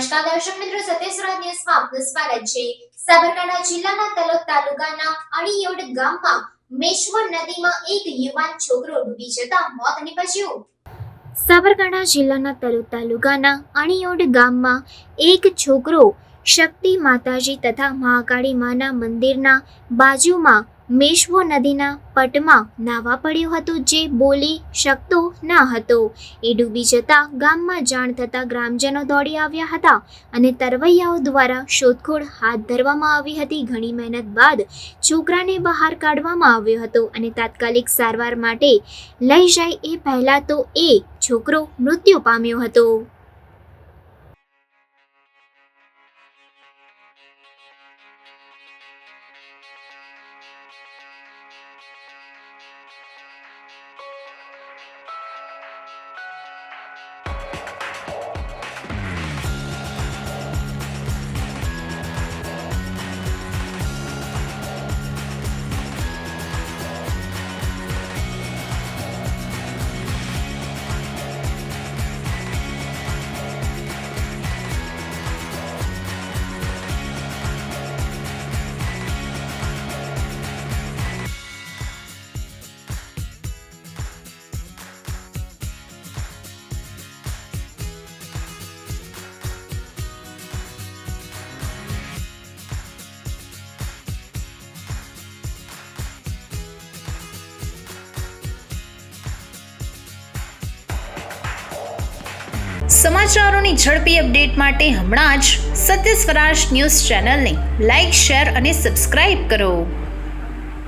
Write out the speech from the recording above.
નમસ્કાર દર્શક મિત્રો, સત્યસ્વરાજ ન્યૂઝમાં આપનું સ્વાગત છે। સાબરકાંઠા જિલ્લાના તલોદ તાલુકાના અણીયોડ ગામમાં મેશ્વો નદીમાં એક યુવાન છોકરો ડૂબી જતા મોત નીપજ્યું। સાબરકાંઠા જિલ્લાના તલોદ તાલુકાના અણીયોડ ગામમાં એક છોકરો શક્તિ માતાજી તથા મહાકાળી માના મંદિરના બાજુમાં મેશ્વો નદીના પટમાં નાવા પડ્યો હતો, જે બોલી શકતો ન હતો। એ ડૂબી જતા ગામમાં જાણ થતાં ગ્રામજનો દોડી આવ્યા હતા અને તરવૈયાઓ દ્વારા શોધખોળ હાથ ધરવામાં આવી હતી। ઘણી મહેનત બાદ છોકરાને બહાર કાઢવામાં આવ્યો હતો અને તાત્કાલિક સારવાર માટે લઈ જાય એ પહેલા તો એ છોકરો મૃત્યુ પામ્યો હતો। સમાચારોની ઝડપી અપડેટ માટે હમણાં જ સત્ય સ્વરાજ ન્યૂઝ ચેનલને લાઇક, શેર અને સબસ્ક્રાઇબ કરો।